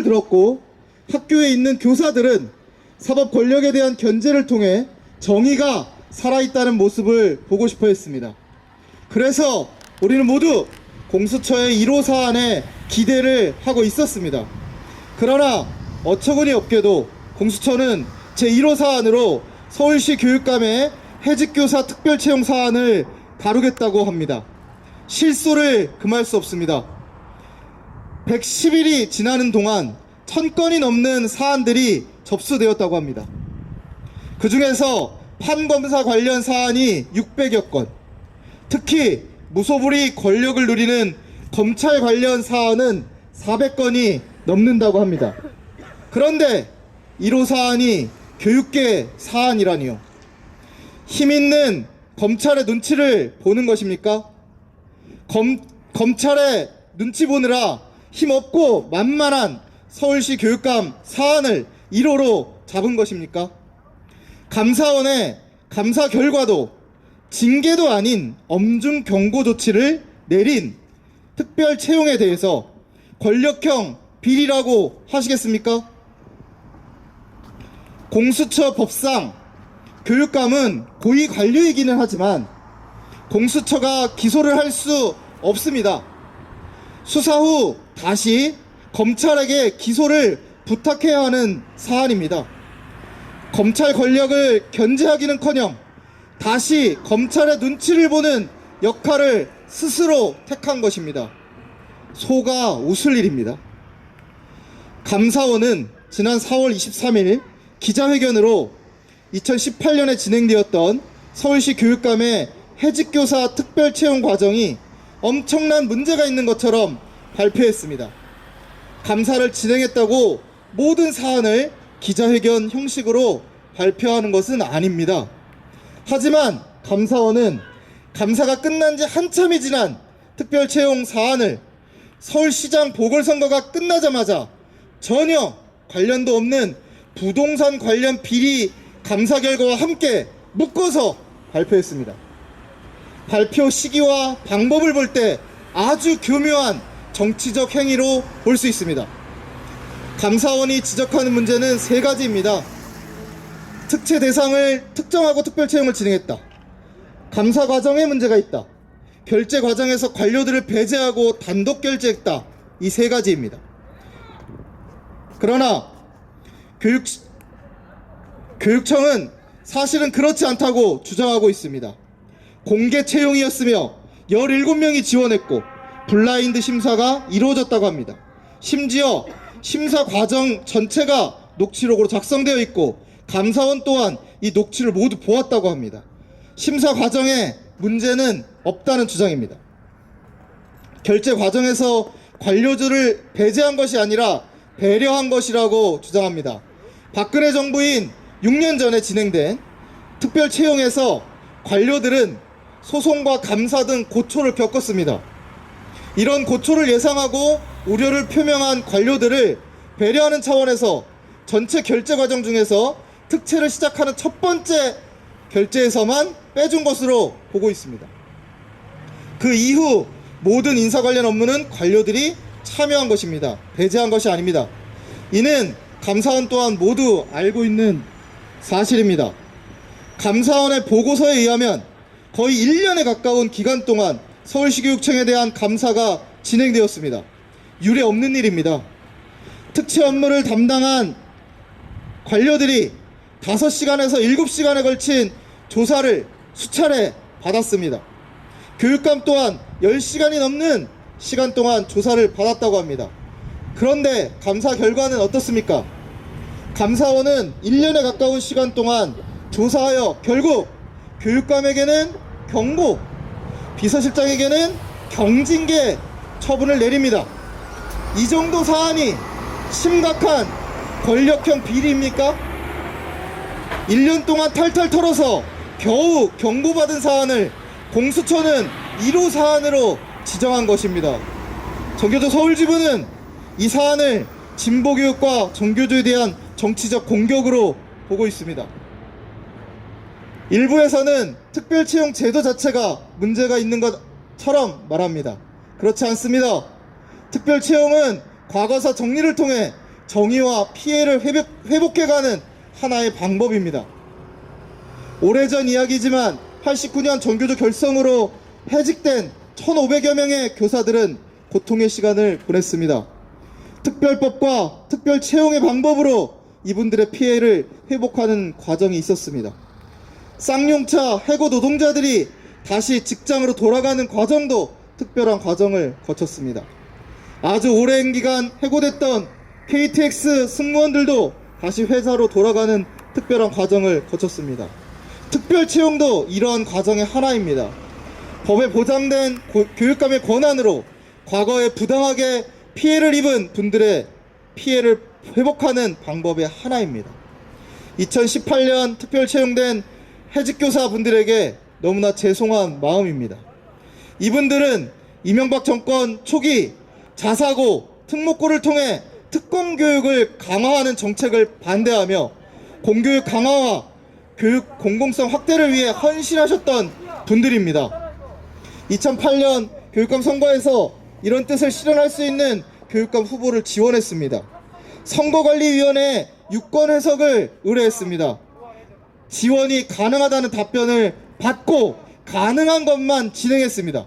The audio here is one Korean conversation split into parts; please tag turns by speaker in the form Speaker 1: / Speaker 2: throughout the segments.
Speaker 1: 들었고 학교에 있는 교사들은 사법 권력에 대한 견제를 통해 정의가 살아있다는 모습을 보고 싶어 했습니다. 그래서 우리는 모두 공수처의 1호 사안에 기대를 하고 있었습니다. 그러나 어처구니 없게도 공수처는 제1호 사안으로 서울시 교육감의 해직교사 특별채용 사안을 다루겠다고 합니다. 실소를 금할 수 없습니다. 110일이 지나는 동안 1000건이 넘는 사안들이 접수되었다고 합니다. 그 중에서 판검사 관련 사안이 600여 건, 특히 무소불위 권력을 누리는 검찰 관련 사안은 400건이 넘는다고 합니다. 그런데 1호 사안이 교육계 사안이라니요. 힘있는 검찰의 눈치를 보는 것입니까? 검찰의 눈치 보느라 힘없고 만만한 서울시 교육감 사안을 1호로 잡은 것입니까? 감사원의 감사 결과도 징계도 아닌 엄중 경고 조치를 내린 특별 채용에 대해서 권력형 비리라고 하시겠습니까? 공수처 법상 교육감은 고위 관료이기는 하지만 공수처가 기소를 할 수 없습니다. 수사 후 다시 검찰에게 기소를 부탁해야 하는 사안입니다. 검찰 권력을 견제하기는커녕 다시 검찰의 눈치를 보는 역할을 스스로 택한 것입니다. 소가 웃을 일입니다. 감사원은 지난 4월 23일 기자회견으로 2018년에 진행되었던 서울시 교육감의 해직교사 특별채용 과정이 엄청난 문제가 있는 것처럼 발표했습니다. 감사를 진행했다고 모든 사안을 기자회견 형식으로 발표하는 것은 아닙니다. 하지만 감사원은 감사가 끝난 지 한참이 지난 특별채용 사안을 서울시장 보궐선거가 끝나자마자 전혀 관련도 없는 부동산 관련 비리 감사 결과와 함께 묶어서 발표했습니다. 발표 시기와 방법을 볼 때 아주 교묘한 정치적 행위로 볼 수 있습니다. 감사원이 지적하는 문제는 3가지입니다. 특채 대상을 특정하고 특별 채용을 진행했다. 감사 과정에 문제가 있다. 결제 과정에서 관료들을 배제하고 단독 결제했다. 이 3가지입니다. 그러나 교육청은 사실은 그렇지 않다고 주장하고 있습니다. 공개 채용이었으며 17명이 지원했고 블라인드 심사가 이루어졌다고 합니다. 심지어 심사 과정 전체가 녹취록으로 작성되어 있고 감사원 또한 이 녹취를 모두 보았다고 합니다. 심사 과정에 문제는 없다는 주장입니다. 결제 과정에서 관료들을 배제한 것이 아니라 배려한 것이라고 주장합니다. 박근혜 정부인 6년 전에 진행된 특별 채용에서 관료들은 소송과 감사 등 고초를 겪었습니다. 이런 고초를 예상하고 우려를 표명한 관료들을 배려하는 차원에서 전체 결제 과정 중에서 특채를 시작하는 첫 번째 결제에서만 빼준 것으로 보고 있습니다. 그 이후 모든 인사 관련 업무는 관료들이 참여한 것입니다. 배제한 것이 아닙니다. 이는 감사원 또한 모두 알고 있는 사실입니다. 감사원의 보고서에 의하면 거의 1년에 가까운 기간 동안 서울시 교육청에 대한 감사가 진행되었습니다. 유례 없는 일입니다. 특채 업무를 담당한 관료들이 5시간에서 7시간에 걸친 조사를 수차례 받았습니다. 교육감 또한 10시간이 넘는 시간 동안 조사를 받았다고 합니다. 그런데 감사 결과는 어떻습니까? 감사원은 1년에 가까운 시간 동안 조사하여 결국 교육감에게는 경고, 비서실장에게는 경징계 처분을 내립니다. 이 정도 사안이 심각한 권력형 비리입니까? 1년 동안 탈탈 털어서 겨우 경고받은 사안을 공수처는 1호 사안으로 지정한 것입니다. 정교조 서울지부는 이 사안을 진보교육과 정교조에 대한 정치적 공격으로 보고 있습니다. 일부에서는 특별채용 제도 자체가 문제가 있는 것처럼 말합니다. 그렇지 않습니다. 특별채용은 과거사 정리를 통해 정의와 피해를 회복해가는 하나의 방법입니다. 오래전 이야기지만 89년 전교조 결성으로 해직된 1,500여 명의 교사들은 고통의 시간을 보냈습니다. 특별법과 특별 채용의 방법으로 이분들의 피해를 회복하는 과정이 있었습니다. 쌍용차 해고 노동자들이 다시 직장으로 돌아가는 과정도 특별한 과정을 거쳤습니다. 아주 오랜 기간 해고됐던 KTX 승무원들도 다시 회사로 돌아가는 특별한 과정을 거쳤습니다. 특별 채용도 이러한 과정의 하나입니다. 법에 보장된 교육감의 권한으로 과거에 부당하게 피해를 입은 분들의 피해를 회복하는 방법의 하나입니다. 2018년 특별 채용된 해직교사 분들에게 너무나 죄송한 마음입니다. 이분들은 이명박 정권 초기 자사고, 특목고를 통해 특공교육을 강화하는 정책을 반대하며 공교육 강화와 교육 공공성 확대를 위해 헌신하셨던 분들입니다. 2008년 교육감 선거에서 이런 뜻을 실현할 수 있는 교육감 후보를 지원했습니다. 선거관리위원회 유권 해석을 의뢰했습니다. 지원이 가능하다는 답변을 받고 가능한 것만 진행했습니다.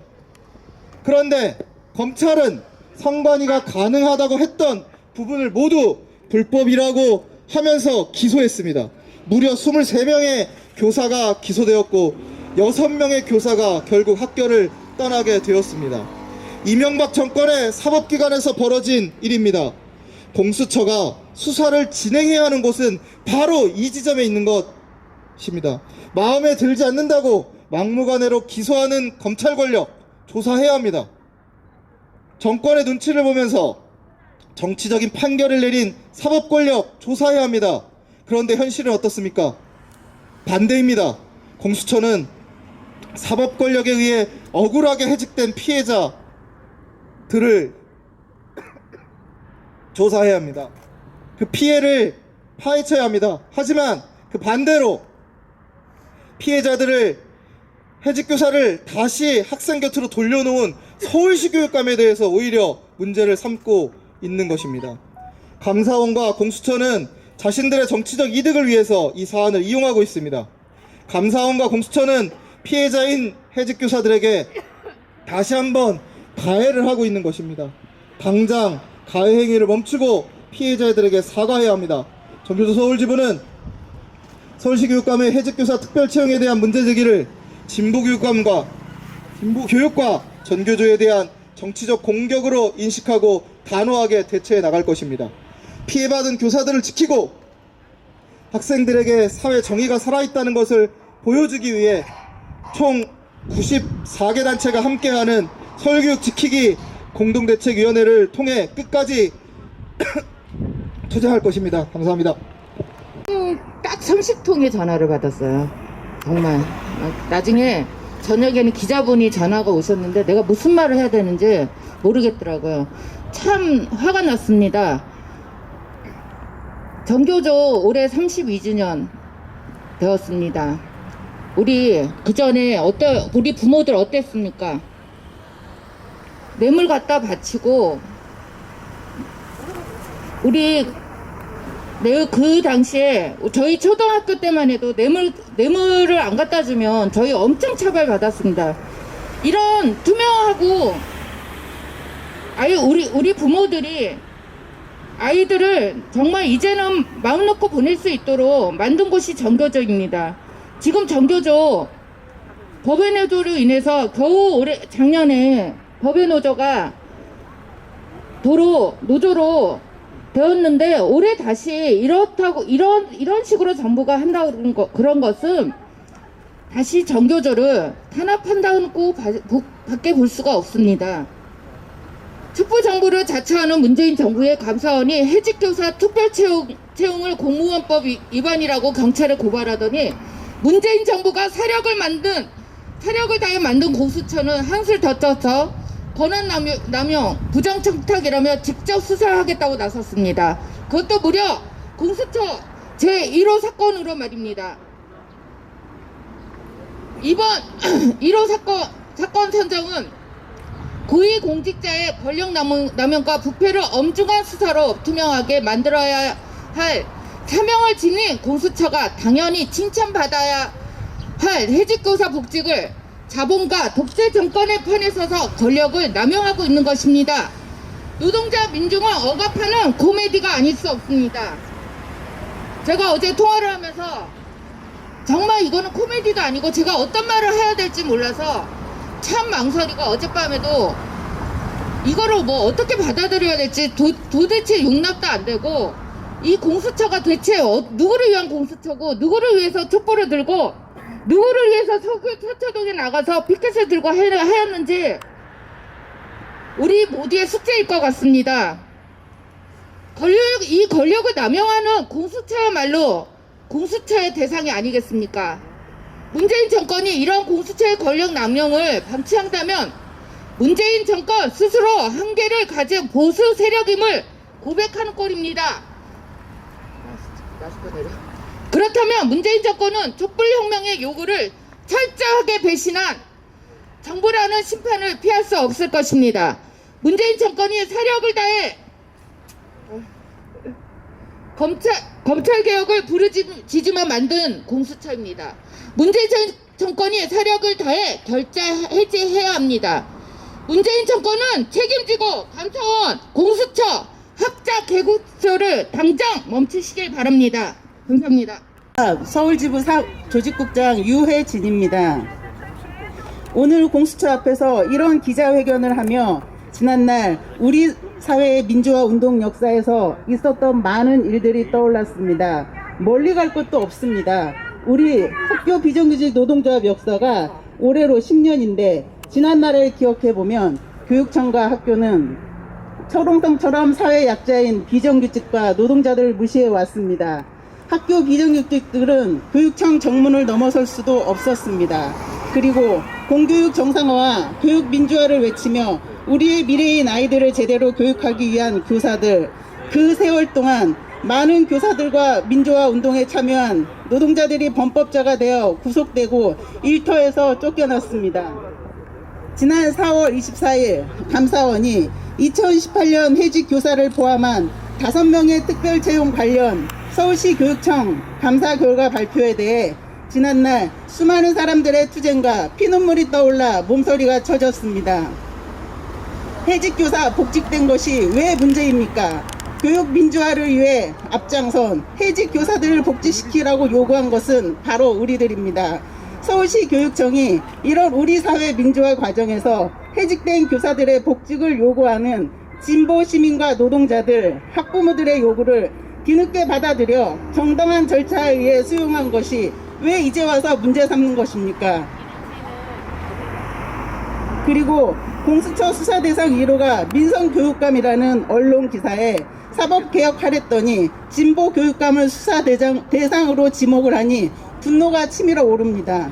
Speaker 1: 그런데 검찰은 선관위가 가능하다고 했던 부분을 모두 불법이라고 하면서 기소했습니다. 무려 23명의 교사가 기소되었고 6명의 교사가 결국 학교를 떠나게 되었습니다. 이명박 정권의 사법기관에서 벌어진 일입니다. 공수처가 수사를 진행해야 하는 곳은 바로 이 지점에 있는 것입니다. 마음에 들지 않는다고 막무가내로 기소하는 검찰 권력 조사해야 합니다. 정권의 눈치를 보면서 정치적인 판결을 내린 사법 권력 조사해야 합니다. 그런데 현실은 어떻습니까? 반대입니다. 공수처는 사법 권력에 의해 억울하게 해직된 피해자들을 조사해야 합니다. 그 피해를 파헤쳐야 합니다. 하지만 그 반대로 피해자들을 해직교사를 다시 학생 곁으로 돌려놓은 서울시 교육감에 대해서 오히려 문제를 삼고 있는 것입니다. 감사원과 공수처는 자신들의 정치적 이득을 위해서 이 사안을 이용하고 있습니다. 감사원과 공수처는 피해자인 해직교사들에게 다시 한번 가해를 하고 있는 것입니다. 당장 가해 행위를 멈추고 피해자들에게 사과해야 합니다. 전교조 서울지부는 서울시 교육감의 해직교사 특별 채용에 대한 문제 제기를 진보교육과 전교조에 대한 정치적 공격으로 인식하고 단호하게 대처해 나갈 것입니다. 피해받은 교사들을 지키고 학생들에게 사회 정의가 살아있다는 것을 보여주기 위해 총 94개 단체가 함께하는 서울교육 지키기 공동대책위원회를 통해 끝까지 투쟁할 것입니다. 감사합니다.
Speaker 2: 딱 30통의 전화를 받았어요. 정말 나중에 저녁에는 기자분이 전화가 오셨는데 내가 무슨 말을 해야 되는지 모르겠더라고요. 참 화가 났습니다. 전교조 올해 32주년 되었습니다. 우리 그전에 우리 부모들 어땠습니까? 뇌물 갖다 바치고 우리 그 당시에 저희 초등학교 때만 해도 뇌물을 안 갖다 주면 저희 엄청 처벌받았습니다. 이런 투명하고 우리 부모들이 아이들을 정말 이제는 마음 놓고 보낼 수 있도록 만든 곳이 전교조입니다. 지금 전교조 법의 노조로 인해서 겨우 작년에 법의 노조가 노조로 되었는데 올해 다시 이렇다고 이런 식으로 정부가 한다는 그런 것은 다시 전교조를 탄압한다고 밖에 볼 수가 없습니다. 촛불 정부를 자처하는 문재인 정부의 감사원이 해직교사 특별 채용을 공무원법 위반이라고 경찰에 고발하더니 문재인 정부가 사력을 다해 만든 공수처는 한술 더 떠서 권한 남용, 부정청탁이라며 직접 수사하겠다고 나섰습니다. 그것도 무려 공수처 제1호 사건으로 말입니다. 이번 1호 사건 선정은 고위공직자의 권력남용과 부패를 엄중한 수사로 투명하게 만들어야 할 사명을 지닌 공수처가 당연히 칭찬받아야 할 해직교사 복직을 자본가 독재 정권의 편에 서서 권력을 남용하고 있는 것입니다. 노동자 민중을 억압하는 코미디가 아닐 수 없습니다. 제가 어제 통화를 하면서 정말 이거는 코미디도 아니고 제가 어떤 말을 해야 될지 몰라서 참 망설이고 어젯밤에도 이거를 뭐 어떻게 받아들여야 될지 도대체 용납도 안 되고, 이 공수처가 대체 누구를 위한 공수처고 누구를 위해서 촛불을 들고 누구를 위해서 서초동에 나가서 피켓을 들고 하였는지 우리 모두의 숙제일 것 같습니다. 이 권력을 남용하는 공수처야말로 공수처의 대상이 아니겠습니까? 문재인 정권이 이런 공수처의 권력 남용을 방치한다면 문재인 정권 스스로 한계를 가진 보수 세력임을 고백하는 꼴입니다. 그렇다면 문재인 정권은 촛불혁명의 요구를 철저하게 배신한 정부라는 심판을 피할 수 없을 것입니다. 문재인 정권이 사력을 다해 검찰개혁을 부르짖으며 만든 공수처입니다. 문재인 정권이 사력을 다해 해제해야 합니다. 문재인 정권은 책임지고 감사원, 공수처, 학자 개국처를 당장 멈추시길 바랍니다. 감사합니다.
Speaker 3: 서울지부 조직국장 유혜진입니다. 오늘 공수처 앞에서 이런 기자회견을 하며 지난날 우리 사회의 민주화 운동 역사에서 있었던 많은 일들이 떠올랐습니다. 멀리 갈 것도 없습니다. 우리 학교 비정규직 노동조합 역사가 올해로 10년인데 지난날을 기억해보면 교육청과 학교는 철옹성처럼 사회 약자인 비정규직과 노동자들을 무시해왔습니다. 학교 비정규직들은 교육청 정문을 넘어설 수도 없었습니다. 그리고 공교육 정상화와 교육 민주화를 외치며 우리의 미래인 아이들을 제대로 교육하기 위한 교사들, 그 세월 동안 많은 교사들과 민주화 운동에 참여한 노동자들이 범법자가 되어 구속되고 일터에서 쫓겨났습니다. 지난 4월 24일 감사원이 2018년 해직 교사를 포함한 5명의 특별 채용 관련 서울시 교육청 감사 결과 발표에 대해 지난날 수많은 사람들의 투쟁과 피눈물이 떠올라 몸서리가 쳐졌습니다. 해직교사 복직된 것이 왜 문제입니까? 교육 민주화를 위해 앞장선 해직교사들을 복직시키라고 요구한 것은 바로 우리들입니다. 서울시 교육청이 이런 우리 사회 민주화 과정에서 해직된 교사들의 복직을 요구하는 진보 시민과 노동자들, 학부모들의 요구를 뒤늦게 받아들여 정당한 절차에 의해 수용한 것이 왜 이제 와서 문제 삼는 것입니까? 그리고 공수처 수사 대상 1호가 민성교육감이라는 언론 기사에 사법개혁하랬더니 진보 교육감을 수사 대상으로 지목을 하니 분노가 치밀어 오릅니다.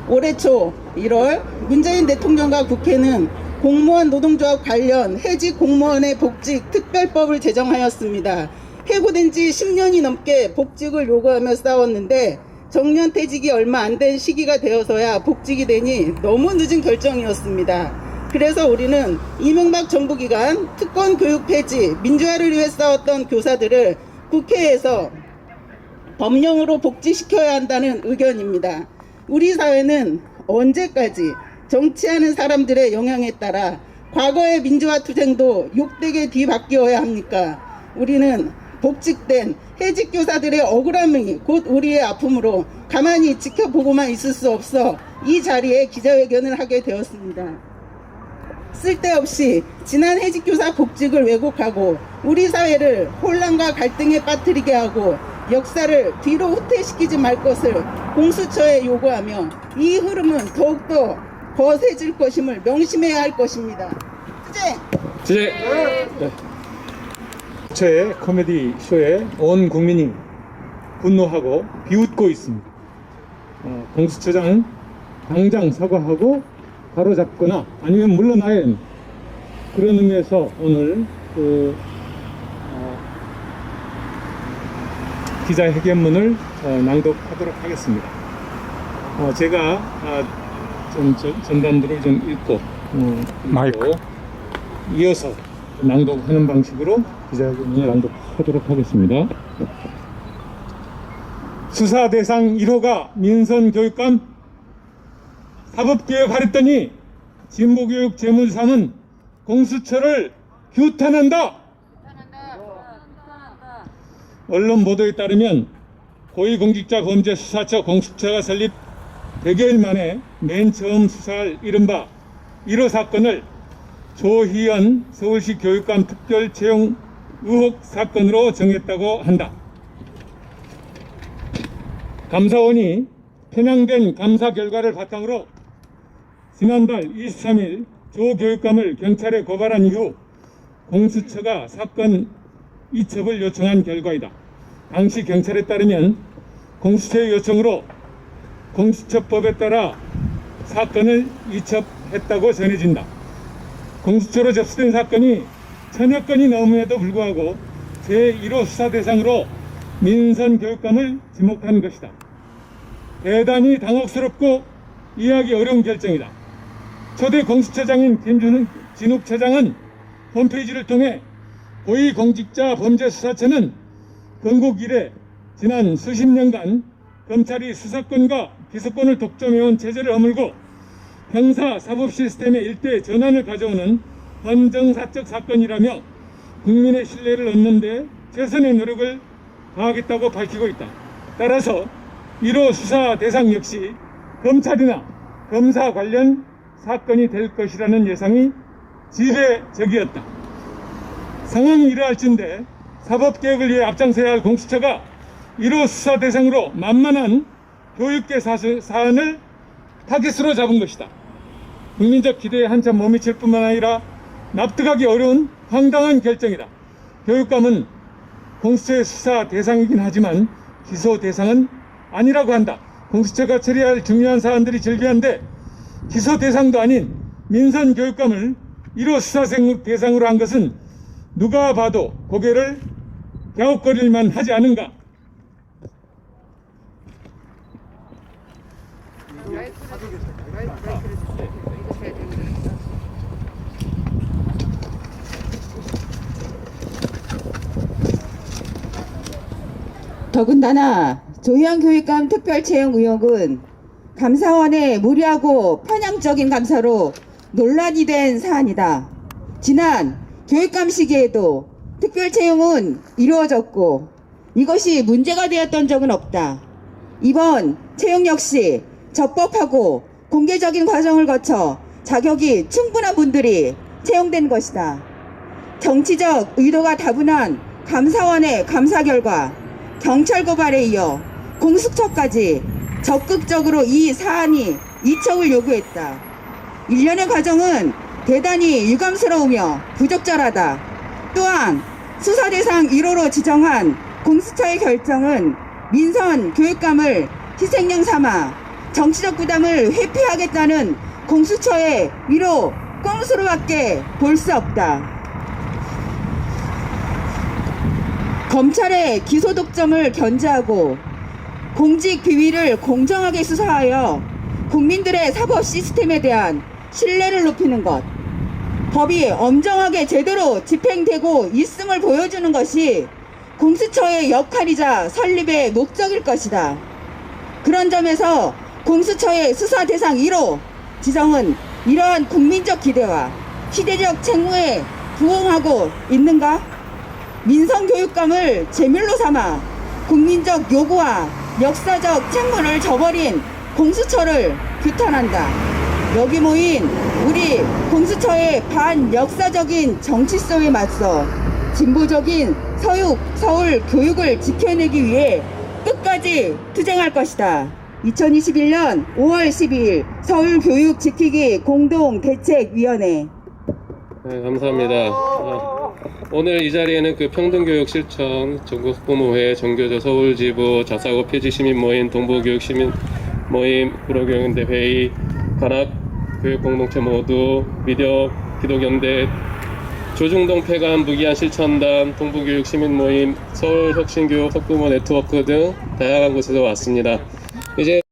Speaker 3: 올해 초 1월 문재인 대통령과 국회는 공무원 노동조합 관련 해직 공무원의 복직 특별법을 제정하였습니다. 해고된 지 10년이 넘게 복직을 요구하며 싸웠는데 정년퇴직이 얼마 안 된 시기가 되어서야 복직이 되니 너무 늦은 결정이었습니다. 그래서 우리는 이명박 정부 기간 특권 교육 폐지, 민주화를 위해 싸웠던 교사들을 국회에서 법령으로 복직시켜야 한다는 의견입니다. 우리 사회는 언제까지 정치하는 사람들의 영향에 따라 과거의 민주화 투쟁도 욕되게 뒤바뀌어야 합니까? 우리는 복직된 해직 교사들의 억울함이 곧 우리의 아픔으로 가만히 지켜보고만 있을 수 없어 이 자리에 기자회견을 하게 되었습니다. 쓸데없이 지난 해직 교사 복직을 왜곡하고 우리 사회를 혼란과 갈등에 빠뜨리게 하고 역사를 뒤로 후퇴시키지 말 것을 공수처에 요구하며 이 흐름은 더욱더 거세질 것임을 명심해야 할 것입니다.
Speaker 4: 주제. 네. 저의 코미디 쇼에 온 국민이 분노하고 비웃고 있습니다. 공수처장 당장 사과하고 바로잡거나 아니면 물러나야 합니다. 그런 의미에서 오늘 기자회견문을 낭독하도록 하겠습니다. 제가 전단들을 좀 읽고 마이크 이어서 낭독하는 방식으로 기자회견을 낭독하도록 하겠습니다. 수사 대상 1호가 민선교육감 사법개혁하랬더니 진보교육 재물삼은 공수처를 규탄한다. 언론 보도에 따르면 고위공직자범죄수사처 공수처가 설립 100여일 만에 맨 처음 수사할 이른바 1호 사건을 조희연 서울시 교육감 특별 채용 의혹 사건으로 정했다고 한다. 감사원이 편향된 감사 결과를 바탕으로 지난달 23일 조 교육감을 경찰에 고발한 이후 공수처가 사건 이첩을 요청한 결과이다. 당시 경찰에 따르면 공수처의 요청으로 공수처법에 따라 사건을 이첩했다고 전해진다. 공수처로 접수된 사건이 1000여 건이 넘음에도 불구하고 제1호 수사 대상으로 민선교육감을 지목한 것이다. 대단히 당혹스럽고 이해하기 어려운 결정이다. 초대 공수처장인 김진욱 처장은 홈페이지를 통해 고위공직자범죄수사처는 건국 이래 지난 수십 년간 검찰이 수사권과 기소권을 독점해온 체제를 허물고 형사 사법 시스템의 일대 전환을 가져오는 헌정사적 사건이라며 국민의 신뢰를 얻는 데 최선의 노력을 다하겠다고 밝히고 있다. 따라서 1호 수사 대상 역시 검찰이나 검사 관련 사건이 될 것이라는 예상이 지배적이었다. 상황이 이러할진데 사법개혁을 위해 앞장서야 할 공수처가 1호 수사 대상으로 만만한 교육계 사안을 타깃으로 잡은 것이다. 국민적 기대에 한참 못 미칠 뿐만 아니라 납득하기 어려운 황당한 결정이다. 교육감은 공수처의 수사 대상이긴 하지만 기소 대상은 아니라고 한다. 공수처가 처리할 중요한 사안들이 절개한데 기소 대상도 아닌 민선 교육감을 1호 수사 대상으로 한 것은 누가 봐도 고개를 갸웃거릴만 하지 않은가.
Speaker 5: 더군다나 조희연 교육감 특별 채용 의혹은 감사원의 무리하고 편향적인 감사로 논란이 된 사안이다. 지난 교육감 시기에도 특별 채용은 이루어졌고 이것이 문제가 되었던 적은 없다. 이번 채용 역시 적법하고 공개적인 과정을 거쳐 자격이 충분한 분들이 채용된 것이다. 정치적 의도가 다분한 감사원의 감사 결과 경찰 고발에 이어 공수처까지 적극적으로 이 사안이 이첩을 요구했다. 일련의 과정은 대단히 유감스러우며 부적절하다. 또한 수사 대상 1호로 지정한 공수처의 결정은 민선 교육감을 희생양 삼아 정치적 부담을 회피하겠다는 공수처의 위로 꼼수로밖에 볼 수 없다. 검찰의 기소 독점을 견제하고 공직 비위를 공정하게 수사하여 국민들의 사법 시스템에 대한 신뢰를 높이는 것, 법이 엄정하게 제대로 집행되고 있음을 보여주는 것이 공수처의 역할이자 설립의 목적일 것이다. 그런 점에서 공수처의 수사 대상 1호 지정은 이러한 국민적 기대와 시대적 책무에 부응하고 있는가? 민선교육감을 제물로 삼아 국민적 요구와 역사적 책무를 저버린 공수처를 규탄한다. 여기 모인 우리 공수처의 반역사적인 정치성에 맞서 진보적인 서울 교육을 지켜내기 위해 끝까지 투쟁할 것이다. 2021년 5월 12일 서울교육 지키기 공동대책위원회.
Speaker 6: 네, 감사합니다. 오늘 이 자리에는 그 평등교육실천 전국부모회 정교조 서울지부 자사고 폐지시민모임 동부교육시민모임 구로교육연대 회의 관악교육공동체 모두 미디어 기독연대 조중동 폐감 무기한 실천단 동부교육시민모임 서울혁신교육 학부모 네트워크 등 다양한 곳에서 왔습니다. 이제